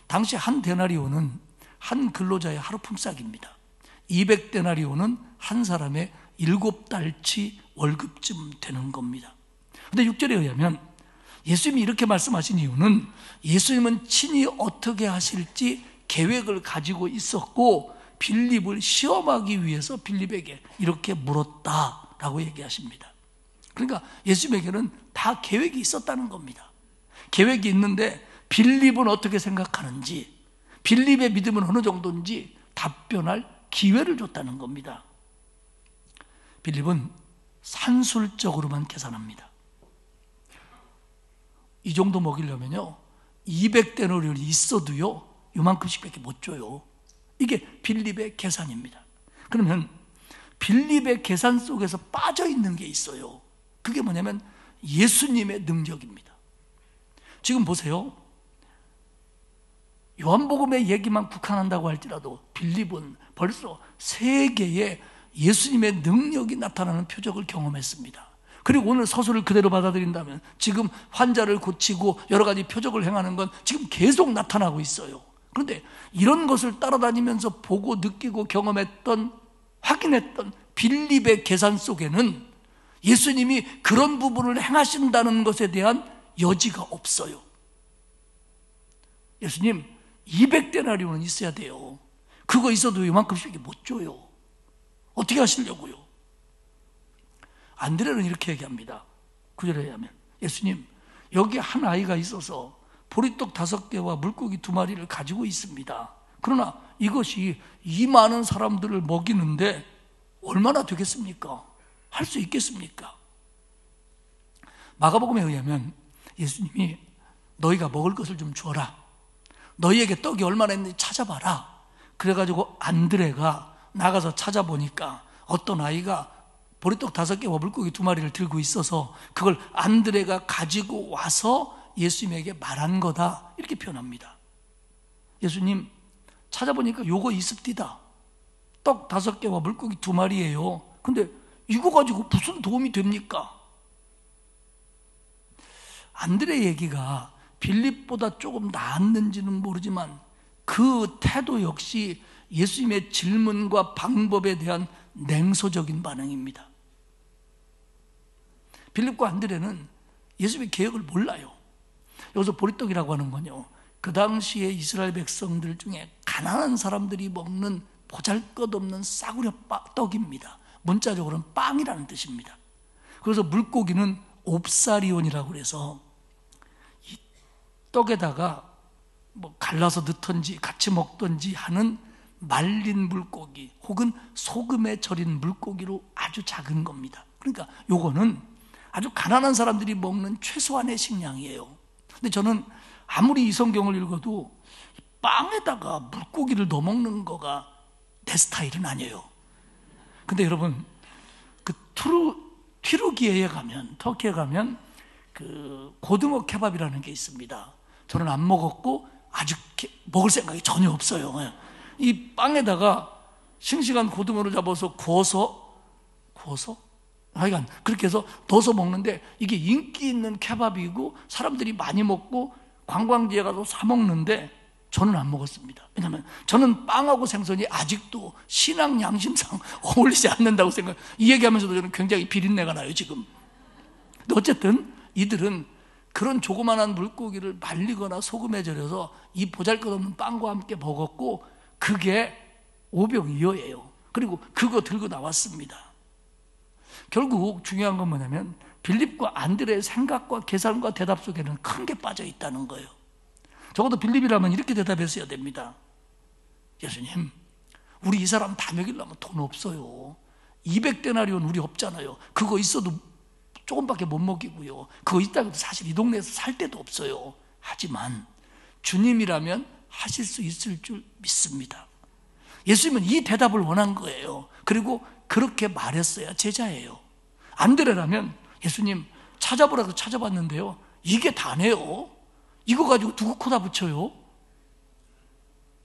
당시 한 데나리온은 한 근로자의 하루 품삯입니다. 200데나리온은 한 사람의 7달치 월급쯤 되는 겁니다. 그런데 6절에 의하면 예수님이 이렇게 말씀하신 이유는 예수님은 친히 어떻게 하실지 계획을 가지고 있었고 빌립을 시험하기 위해서 빌립에게 이렇게 물었다라고 얘기하십니다. 그러니까 예수님에게는 다 계획이 있었다는 겁니다. 계획이 있는데 빌립은 어떻게 생각하는지, 빌립의 믿음은 어느 정도인지 답변할 기회를 줬다는 겁니다. 빌립은 산술적으로만 계산합니다. 이 정도 먹이려면요 200데나리온이 있어도요 요만큼씩밖에 못 줘요. 이게 빌립의 계산입니다. 그러면 빌립의 계산 속에서 빠져 있는 게 있어요. 그게 뭐냐면 예수님의 능력입니다. 지금 보세요. 요한복음의 얘기만 국한한다고 할지라도 빌립은 벌써 세계에 예수님의 능력이 나타나는 표적을 경험했습니다. 그리고 오늘 서술을 그대로 받아들인다면 지금 환자를 고치고 여러 가지 표적을 행하는 건 지금 계속 나타나고 있어요. 그런데 이런 것을 따라다니면서 보고 느끼고 경험했던, 확인했던 빌립의 계산 속에는 예수님이 그런 부분을 행하신다는 것에 대한 여지가 없어요. 예수님 200데나리온은 있어야 돼요. 그거 있어도 이만큼씩 못 줘요. 어떻게 하시려고요? 안드레는 이렇게 얘기합니다. 9절에 의하면 예수님, 여기 한 아이가 있어서 보리떡 5개와 물고기 2마리를 가지고 있습니다. 그러나 이것이 이 많은 사람들을 먹이는데 얼마나 되겠습니까? 할 수 있겠습니까? 마가복음에 의하면 예수님이 너희가 먹을 것을 좀 주어라. 너희에게 떡이 얼마나 있는지 찾아봐라. 그래가지고 안드레가 나가서 찾아보니까 어떤 아이가 보리떡 5개와 물고기 2마리를 들고 있어서 그걸 안드레가 가지고 와서 예수님에게 말한 거다, 이렇게 표현합니다. 예수님 찾아보니까 요거 있습디다. 떡 5개와 물고기 2마리예요. 근데 이거 가지고 무슨 도움이 됩니까? 안드레 얘기가 빌립보다 조금 나았는지는 모르지만 그 태도 역시 예수님의 질문과 방법에 대한 냉소적인 반응입니다. 빌립과 안드레는 예수님의 개혁을 몰라요. 여기서 보리떡이라고 하는 건요, 그 당시에 이스라엘 백성들 중에 가난한 사람들이 먹는 보잘것없는 싸구려 떡입니다. 문자적으로는 빵이라는 뜻입니다. 그래서 물고기는 옵사리온이라고 해서 이 떡에다가 뭐 갈라서 넣던지 같이 먹던지 하는 말린 물고기 혹은 소금에 절인 물고기로 아주 작은 겁니다. 그러니까 요거는 아주 가난한 사람들이 먹는 최소한의 식량이에요. 근데 저는 아무리 이 성경을 읽어도 빵에다가 물고기를 넣어 먹는 거가 내 스타일은 아니에요. 근데 여러분, 그 튀르기예에 가면, 터키에 가면 그 고등어 케밥이라는 게 있습니다. 저는 안 먹었고 아직 먹을 생각이 전혀 없어요. 이 빵에다가 싱싱한 고등어를 잡아서 구워서 하여간 그렇게 해서 넣어서 먹는데 이게 인기 있는 케밥이고 사람들이 많이 먹고 관광지에 가서 사 먹는데 저는 안 먹었습니다. 왜냐하면 저는 빵하고 생선이 아직도 신앙 양심상 어울리지 않는다고 이 얘기하면서도 저는 굉장히 비린내가 나요 지금. 근데 어쨌든 이들은 그런 조그만한 물고기를 말리거나 소금에 절여서 이 보잘것없는 빵과 함께 먹었고 그게 오병이어예요. 그리고 그거 들고 나왔습니다. 결국 중요한 건 뭐냐면 빌립과 안드레의 생각과 계산과 대답 속에는 큰 게 빠져 있다는 거예요. 적어도 빌립이라면 이렇게 대답했어야 됩니다. 예수님, 우리 이 사람 다 먹이려면 돈 없어요. 200데나리온 우리 없잖아요. 그거 있어도 조금밖에 못 먹이고요. 그거 있다고 해도 사실 이 동네에서 살 데도 없어요. 하지만 주님이라면 하실 수 있을 줄 믿습니다. 예수님은 이 대답을 원한 거예요. 그리고 그렇게 말했어야 제자예요. 안드레라면 예수님 찾아보라고 찾아봤는데요, 이게 다네요. 이거 가지고 누구 코다 붙여요?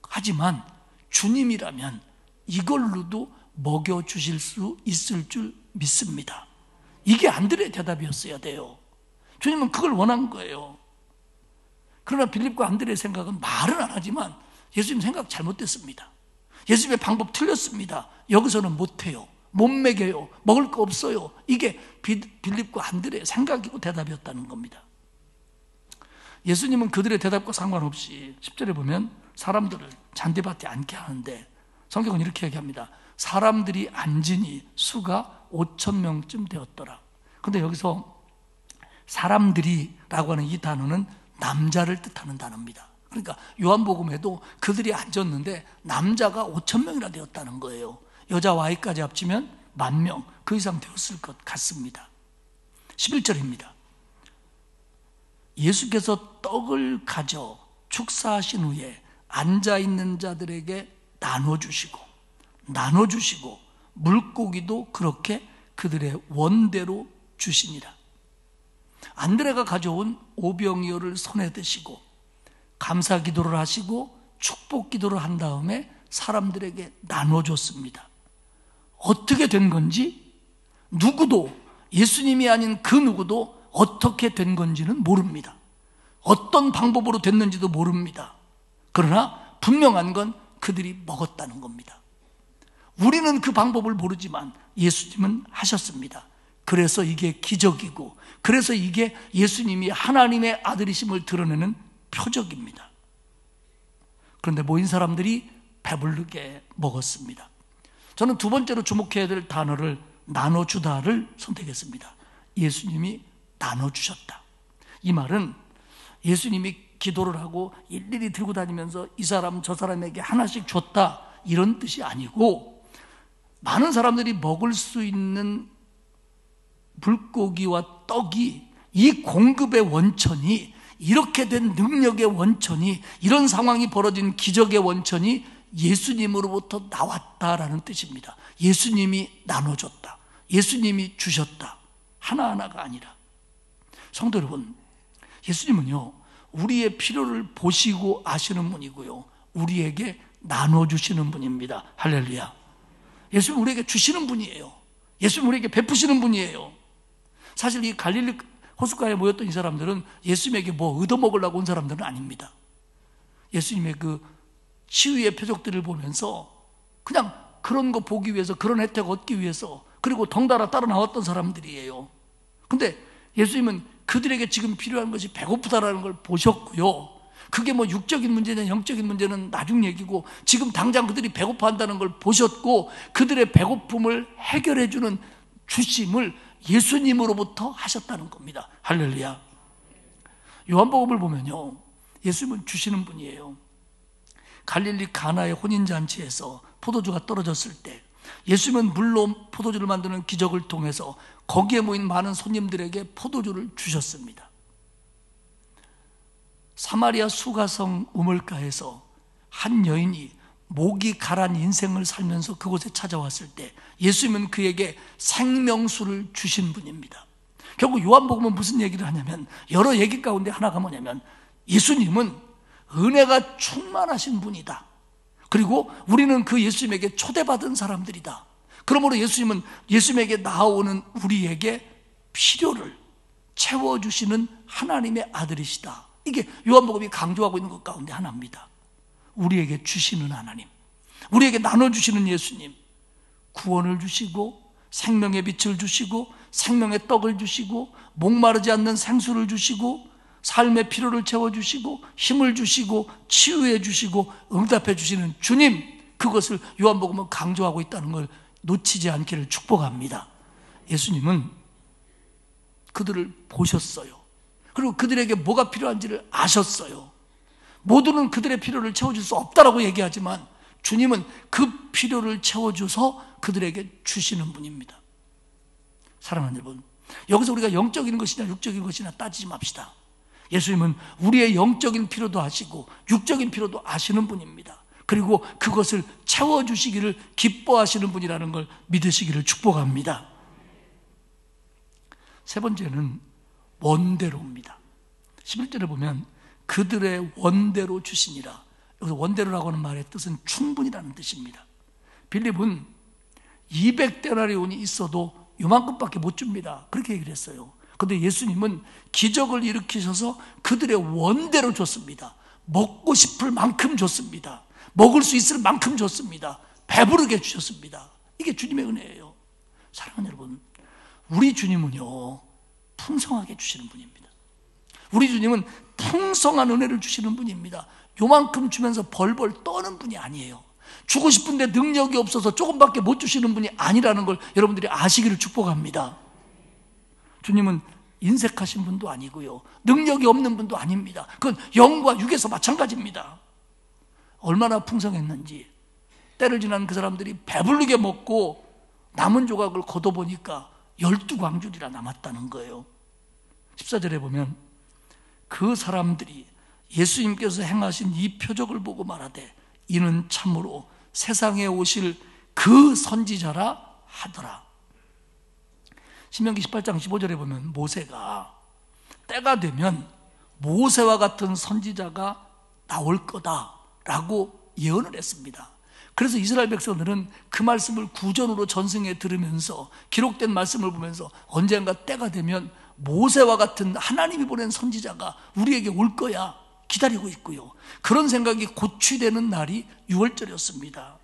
하지만 주님이라면 이걸로도 먹여주실 수 있을 줄 믿습니다. 이게 안드레의 대답이었어야 돼요. 주님은 그걸 원한 거예요. 그러나 빌립과 안드레의 생각은 말은 안 하지만 예수님 생각 잘못됐습니다. 예수님의 방법 틀렸습니다. 여기서는 못해요. 못 먹여요. 먹을 거 없어요. 이게 빌립과 안드레의 생각이고 대답이었다는 겁니다. 예수님은 그들의 대답과 상관없이 10절에 보면 사람들을 잔디밭에 앉게 하는데 성경은 이렇게 얘기합니다. 사람들이 앉으니 수가 5,000명쯤 되었더라. 그런데 여기서 사람들이라고 하는 이 단어는 남자를 뜻하는 단어입니다. 그러니까 요한복음에도 그들이 앉았는데 남자가 5,000명이나 되었다는 거예요. 여자와 아이까지 합치면 10,000명, 그 이상 되었을 것 같습니다. 11절입니다. 예수께서 떡을 가져 축사하신 후에 앉아있는 자들에게 나눠주시고 물고기도 그렇게 그들의 원대로 주시니라. 안드레가 가져온 오병이어를 손에 드시고 감사 기도를 하시고 축복 기도를 한 다음에 사람들에게 나눠줬습니다. 어떻게 된 건지 누구도, 예수님이 아닌 그 누구도 어떻게 된 건지는 모릅니다. 어떤 방법으로 됐는지도 모릅니다. 그러나 분명한 건 그들이 먹었다는 겁니다. 우리는 그 방법을 모르지만 예수님은 하셨습니다. 그래서 이게 기적이고, 그래서 이게 예수님이 하나님의 아들이심을 드러내는 표적입니다. 그런데 모인 사람들이 배부르게 먹었습니다. 저는 두 번째로 주목해야 될 단어를 나눠주다를 선택했습니다. 예수님이 나눠주셨다. 이 말은 예수님이 기도를 하고 일일이 들고 다니면서 이 사람 저 사람에게 하나씩 줬다, 이런 뜻이 아니고, 많은 사람들이 먹을 수 있는 물고기와 떡이, 이 공급의 원천이, 이렇게 된 능력의 원천이, 이런 상황이 벌어진 기적의 원천이 예수님으로부터 나왔다라는 뜻입니다. 예수님이 나눠줬다, 예수님이 주셨다, 하나하나가 아니라. 성도 여러분, 예수님은요, 우리의 필요를 보시고 아시는 분이고요, 우리에게 나눠주시는 분입니다. 할렐루야. 예수님 우리에게 주시는 분이에요. 예수님 우리에게 베푸시는 분이에요. 사실 이 갈릴리 호숫가에 모였던 이 사람들은 예수님에게 뭐 얻어먹으려고 온 사람들은 아닙니다. 예수님의 그 치유의 표적들을 보면서 그냥 그런 거 보기 위해서, 그런 혜택 얻기 위해서, 그리고 덩달아 따라 나왔던 사람들이에요. 근데 예수님은 그들에게 지금 필요한 것이 배고프다라는 걸 보셨고요, 그게 뭐 육적인 문제냐 영적인 문제는 나중 얘기고, 지금 당장 그들이 배고파한다는 걸 보셨고, 그들의 배고픔을 해결해주는 주심을 예수님으로부터 하셨다는 겁니다. 할렐루야. 요한복음을 보면요, 예수님은 주시는 분이에요. 갈릴리 가나의 혼인잔치에서 포도주가 떨어졌을 때 예수님은 물로 포도주를 만드는 기적을 통해서 거기에 모인 많은 손님들에게 포도주를 주셨습니다. 사마리아 수가성 우물가에서 한 여인이 목이 가란 인생을 살면서 그곳에 찾아왔을 때 예수님은 그에게 생명수를 주신 분입니다. 결국 요한복음은 무슨 얘기를 하냐면, 여러 얘기 가운데 하나가 뭐냐면, 예수님은 은혜가 충만하신 분이다. 그리고 우리는 그 예수님에게 초대받은 사람들이다. 그러므로 예수님은 예수님에게 나아오는 우리에게 필요를 채워주시는 하나님의 아들이시다. 이게 요한복음이 강조하고 있는 것 가운데 하나입니다. 우리에게 주시는 하나님, 우리에게 나눠주시는 예수님, 구원을 주시고 생명의 빛을 주시고 생명의 떡을 주시고 목마르지 않는 생수를 주시고 삶의 필요를 채워주시고 힘을 주시고 치유해 주시고 응답해 주시는 주님, 그것을 요한복음은 강조하고 있다는 걸 놓치지 않기를 축복합니다. 예수님은 그들을 보셨어요. 그리고 그들에게 뭐가 필요한지를 아셨어요. 모두는 그들의 필요를 채워줄 수 없다라고 얘기하지만 주님은 그 필요를 채워줘서 그들에게 주시는 분입니다. 사랑하는 여러분, 여기서 우리가 영적인 것이냐 육적인 것이냐 따지지 맙시다. 예수님은 우리의 영적인 필요도 아시고 육적인 필요도 아시는 분입니다. 그리고 그것을 채워주시기를 기뻐하시는 분이라는 걸 믿으시기를 축복합니다. 세 번째는 원대로입니다. 11절에 보면 그들의 원대로 주시니라. 여기서 원대로라고 하는 말의 뜻은 충분이라는 뜻입니다. 빌립은 200데나리온이 있어도 요만큼밖에 못 줍니다. 그렇게 얘기를 했어요. 그런데 예수님은 기적을 일으키셔서 그들의 원대로 줬습니다. 먹고 싶을 만큼 줬습니다. 먹을 수 있을 만큼 줬습니다. 배부르게 주셨습니다. 이게 주님의 은혜예요. 사랑하는 여러분, 우리 주님은요 풍성하게 주시는 분입니다. 우리 주님은 풍성한 은혜를 주시는 분입니다. 요만큼 주면서 벌벌 떠는 분이 아니에요. 주고 싶은데 능력이 없어서 조금밖에 못 주시는 분이 아니라는 걸 여러분들이 아시기를 축복합니다. 주님은 인색하신 분도 아니고요, 능력이 없는 분도 아닙니다. 그건 영과 육에서 마찬가지입니다. 얼마나 풍성했는지 때를 지난 그 사람들이 배부르게 먹고 남은 조각을 걷어보니까 12광줄이나 남았다는 거예요. 14절에 보면 그 사람들이 예수님께서 행하신 이 표적을 보고 말하되 이는 참으로 세상에 오실 그 선지자라 하더라. 신명기 18장 15절에 보면 모세가 때가 되면 모세와 같은 선지자가 나올 거다라고 예언을 했습니다. 그래서 이스라엘 백성들은 그 말씀을 구전으로 전승해 들으면서 기록된 말씀을 보면서 언젠가 때가 되면 모세와 같은 하나님이 보낸 선지자가 우리에게 올 거야 기다리고 있고요. 그런 생각이 고취되는 날이 6월절이었습니다.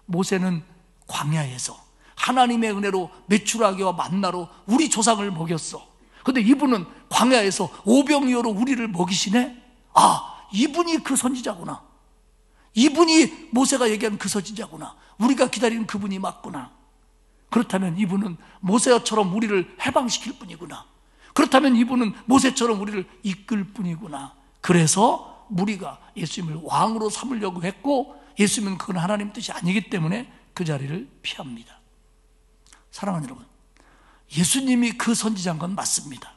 모세는 광야에서 하나님의 은혜로 메추라기와 만나로 우리 조상을 먹였어. 근데 이분은 광야에서 오병이어로 우리를 먹이시네? 아, 이분이 그 선지자구나. 이분이 모세가 얘기한 그 선지자구나. 우리가 기다리는 그분이 맞구나. 그렇다면 이분은 모세처럼 우리를 해방시킬 분이구나. 그렇다면 이분은 모세처럼 우리를 이끌 분이구나. 그래서 우리가 예수님을 왕으로 삼으려고 했고, 예수님은 그건 하나님 뜻이 아니기 때문에 그 자리를 피합니다. 사랑하는 여러분, 예수님이 그 선지자인 건 맞습니다.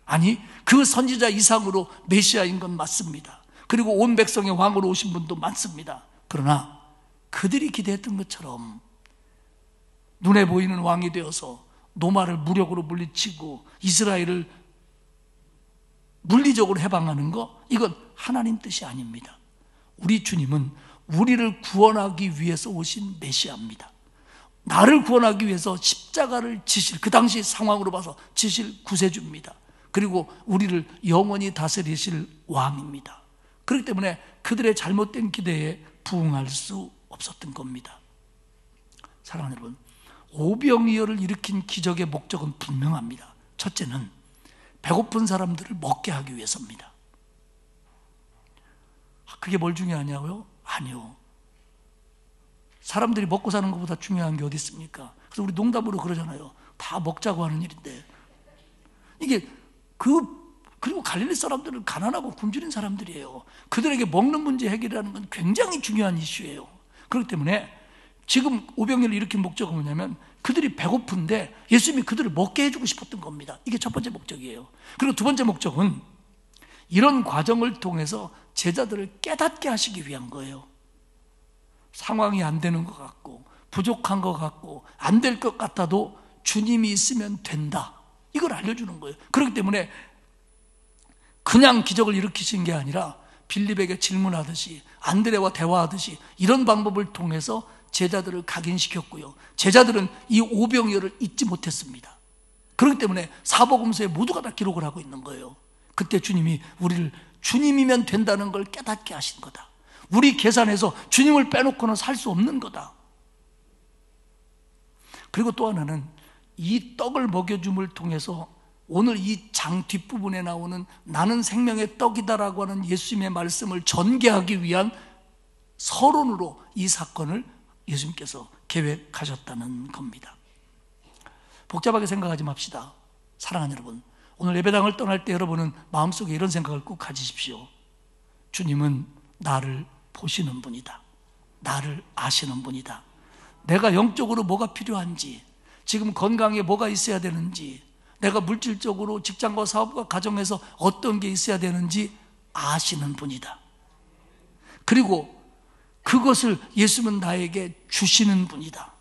아니, 그 선지자 이상으로 메시아인 건 맞습니다. 그리고 온 백성의 왕으로 오신 분도 많습니다. 그러나 그들이 기대했던 것처럼 눈에 보이는 왕이 되어서 노마를 무력으로 물리치고 이스라엘을 물리적으로 해방하는 거, 이건 하나님 뜻이 아닙니다. 우리 주님은 우리를 구원하기 위해서 오신 메시아입니다. 나를 구원하기 위해서 십자가를 지실, 그 당시 상황으로 봐서 지실 구세주입니다. 그리고 우리를 영원히 다스리실 왕입니다. 그렇기 때문에 그들의 잘못된 기대에 부응할 수 없었던 겁니다. 사랑하는 여러분, 오병이어를 일으킨 기적의 목적은 분명합니다. 첫째는 배고픈 사람들을 먹게 하기 위해서입니다. 그게 뭘 중요하냐고요? 아니요. 사람들이 먹고 사는 것보다 중요한 게 어디 있습니까? 그래서 우리 농담으로 그러잖아요. 다 먹자고 하는 일인데, 이게 그리고 갈릴리 사람들은 가난하고 굶주린 사람들이에요. 그들에게 먹는 문제 해결이라는 건 굉장히 중요한 이슈예요. 그렇기 때문에 지금 오병이어를 일으킨 목적은 뭐냐면 그들이 배고픈데 예수님이 그들을 먹게 해주고 싶었던 겁니다. 이게 첫 번째 목적이에요. 그리고 두 번째 목적은 이런 과정을 통해서 제자들을 깨닫게 하시기 위한 거예요. 상황이 안 되는 것 같고 부족한 것 같고 안 될 것 같아도 주님이 있으면 된다, 이걸 알려주는 거예요. 그렇기 때문에 그냥 기적을 일으키신 게 아니라 빌립에게 질문하듯이 안드레와 대화하듯이 이런 방법을 통해서 제자들을 각인시켰고요. 제자들은 이 오병이어를 잊지 못했습니다. 그렇기 때문에 사복음서에 모두가 다 기록을 하고 있는 거예요. 그때 주님이 우리를 주님이면 된다는 걸 깨닫게 하신 거다. 우리 계산해서 주님을 빼놓고는 살 수 없는 거다. 그리고 또 하나는 이 떡을 먹여줌을 통해서 오늘 이 장 뒷부분에 나오는 나는 생명의 떡이다라고 하는 예수님의 말씀을 전개하기 위한 서론으로 이 사건을 예수님께서 계획하셨다는 겁니다. 복잡하게 생각하지 맙시다. 사랑하는 여러분, 오늘 예배당을 떠날 때 여러분은 마음속에 이런 생각을 꼭 가지십시오. 주님은 나를 보시는 분이다. 나를 아시는 분이다. 내가 영적으로 뭐가 필요한지, 지금 건강에 뭐가 있어야 되는지, 내가 물질적으로 직장과 사업과 가정에서 어떤 게 있어야 되는지 아시는 분이다. 그리고 그것을 예수님은 나에게 주시는 분이다.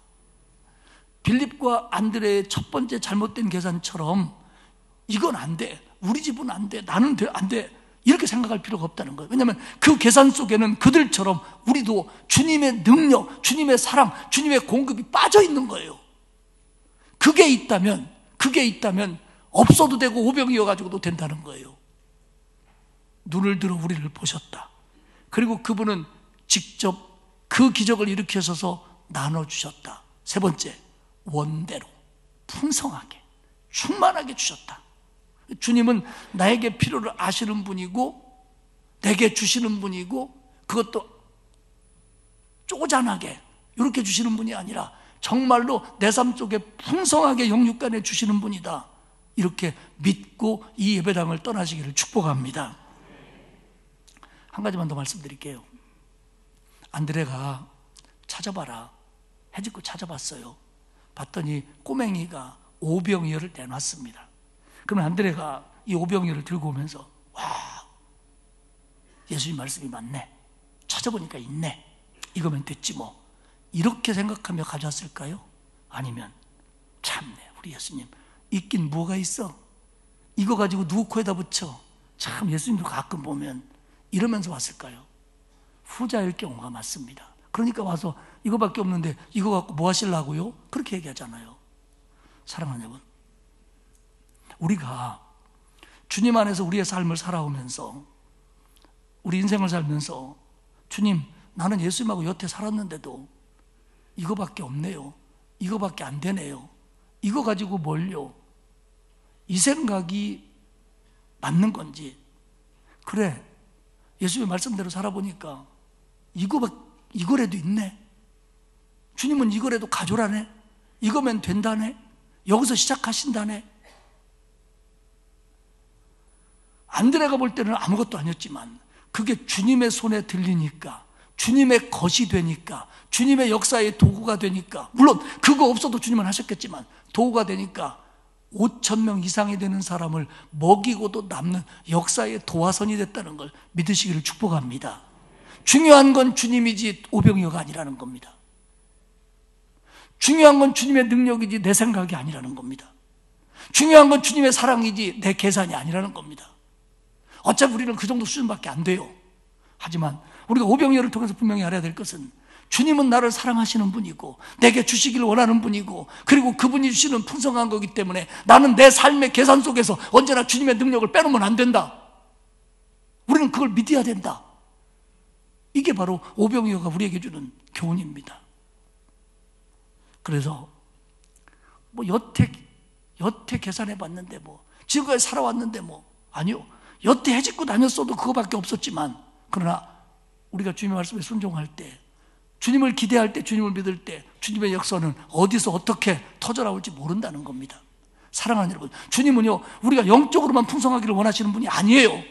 빌립과 안드레의 첫 번째 잘못된 계산처럼 이건 안 돼, 우리 집은 안 돼, 나는 안 돼, 이렇게 생각할 필요가 없다는 거예요. 왜냐하면 그 계산 속에는 그들처럼 우리도 주님의 능력, 주님의 사랑, 주님의 공급이 빠져 있는 거예요. 그게 있다면 없어도 되고 오병이어 가지고도 된다는 거예요. 눈을 들어 우리를 보셨다. 그리고 그분은 직접 그 기적을 일으키셔서 나눠주셨다. 세 번째, 원대로 풍성하게 충만하게 주셨다. 주님은 나에게 필요를 아시는 분이고 내게 주시는 분이고, 그것도 쪼잔하게 이렇게 주시는 분이 아니라 정말로 내 삶 속에 풍성하게 영육간에 주시는 분이다. 이렇게 믿고 이 예배당을 떠나시기를 축복합니다. 한 가지만 더 말씀드릴게요. 안드레가 찾아봐라 해집고 찾아봤어요. 봤더니 꼬맹이가 오병이어를 내놨습니다. 그러면 안드레가 이 오병이어를 들고 오면서, 와, 예수님 말씀이 맞네, 찾아보니까 있네, 이거면 됐지 뭐, 이렇게 생각하며 가져왔을까요? 아니면 참네 우리 예수님 있긴 뭐가 있어? 이거 가지고 누구 코에다 붙여? 참 예수님도 가끔 보면 이러면서 왔을까요? 후자일 경우가 많습니다. 그러니까 와서 이거밖에 없는데 이거 갖고 뭐 하시려고요? 그렇게 얘기하잖아요. 사랑하는 여러분, 우리가 주님 안에서 우리의 삶을 살아오면서 우리 인생을 살면서 주님 나는 예수님하고 여태 살았는데도 이거밖에 없네요. 이거밖에 안 되네요. 이거 가지고 뭘요? 이 생각이 맞는 건지, 그래 예수님의 말씀대로 살아보니까 이거라도 있네. 주님은 이거라도 가져라네. 이거면 된다네. 여기서 시작하신다네. 안드레가 볼 때는 아무것도 아니었지만 그게 주님의 손에 들리니까, 주님의 것이 되니까, 주님의 역사의 도구가 되니까, 물론 그거 없어도 주님은 하셨겠지만 도구가 되니까 5,000명 이상이 되는 사람을 먹이고도 남는 역사의 도화선이 됐다는 걸 믿으시기를 축복합니다. 중요한 건 주님이지 오병이어가 아니라는 겁니다. 중요한 건 주님의 능력이지 내 생각이 아니라는 겁니다. 중요한 건 주님의 사랑이지 내 계산이 아니라는 겁니다. 어차피 우리는 그 정도 수준밖에 안 돼요. 하지만 우리가 오병이어를 통해서 분명히 알아야 될 것은 주님은 나를 사랑하시는 분이고 내게 주시기를 원하는 분이고, 그리고 그분이 주시는 풍성한 거기 때문에 나는 내 삶의 계산 속에서 언제나 주님의 능력을 빼놓으면 안 된다. 우리는 그걸 믿어야 된다. 이게 바로 오병이어가 우리에게 주는 교훈입니다. 그래서 뭐 여태 계산해 봤는데 뭐 지금까지 살아왔는데 뭐 아니요, 여태 해집고 다녔어도 그거밖에 없었지만, 그러나 우리가 주님의 말씀에 순종할 때, 주님을 기대할 때, 주님을 믿을 때 주님의 역사는 어디서 어떻게 터져나올지 모른다는 겁니다. 사랑하는 여러분, 주님은요 우리가 영적으로만 풍성하기를 원하시는 분이 아니에요.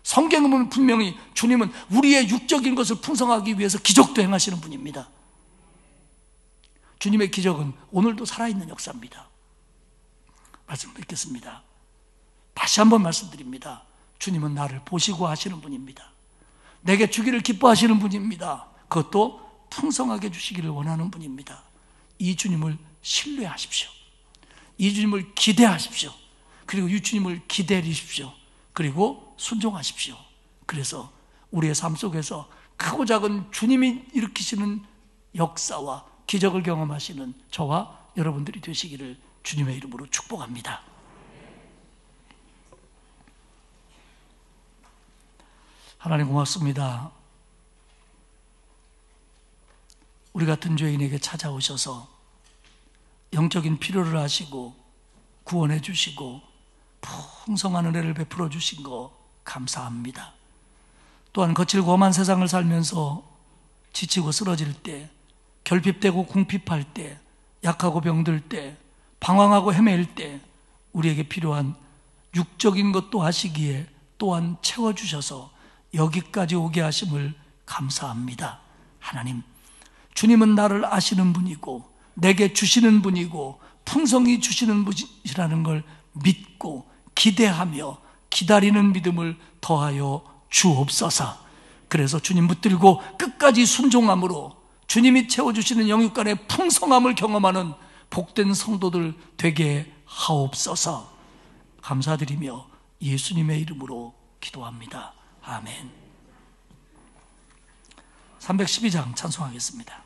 성경에 보면 분명히 주님은 우리의 육적인 것을 풍성하기 위해서 기적도 행하시는 분입니다. 주님의 기적은 오늘도 살아있는 역사입니다. 말씀 뵙겠습니다. 다시 한번 말씀드립니다. 주님은 나를 보시고 하시는 분입니다. 내게 주기를 기뻐하시는 분입니다. 그것도 풍성하게 주시기를 원하는 분입니다. 이 주님을 신뢰하십시오. 이 주님을 기대하십시오. 그리고 이 주님을 기다리십시오. 그리고 순종하십시오. 그래서 우리의 삶 속에서 크고 작은 주님이 일으키시는 역사와 기적을 경험하시는 저와 여러분들이 되시기를 주님의 이름으로 축복합니다. 하나님 고맙습니다. 우리 같은 죄인에게 찾아오셔서 영적인 필요를 아시고 구원해 주시고 풍성한 은혜를 베풀어 주신 거 감사합니다. 또한 거칠고 험한 세상을 살면서 지치고 쓰러질 때, 결핍되고 궁핍할 때, 약하고 병들 때, 방황하고 헤맬 때 우리에게 필요한 육적인 것도 하시기에 또한 채워주셔서 여기까지 오게 하심을 감사합니다. 하나님, 주님은 나를 아시는 분이고 내게 주시는 분이고 풍성히 주시는 분이라는 걸 믿고 기대하며 기다리는 믿음을 더하여 주옵소서. 그래서 주님 붙들고 끝까지 순종함으로 주님이 채워주시는 영육간의 풍성함을 경험하는 복된 성도들 되게 하옵소서. 감사드리며 예수님의 이름으로 기도합니다. 아멘. 312장 찬송하겠습니다.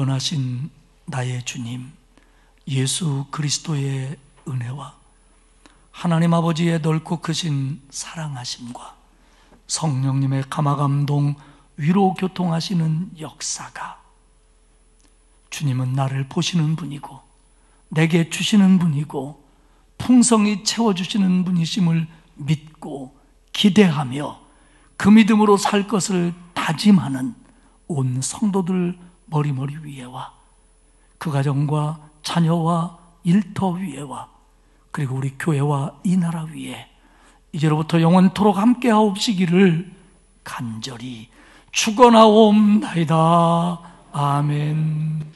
구원하신 나의 주님 예수 그리스도의 은혜와 하나님 아버지의 넓고 크신 사랑하심과 성령님의 감화감동 위로 교통하시는 역사가, 주님은 나를 보시는 분이고 내게 주시는 분이고 풍성히 채워주시는 분이심을 믿고 기대하며 그 믿음으로 살 것을 다짐하는 온 성도들 머리머리 위에와 그 가정과 자녀와 일터 위에와 그리고 우리 교회와 이 나라 위에 이제로부터 영원토록 함께하옵시기를 간절히 축원하옵나이다. 아멘.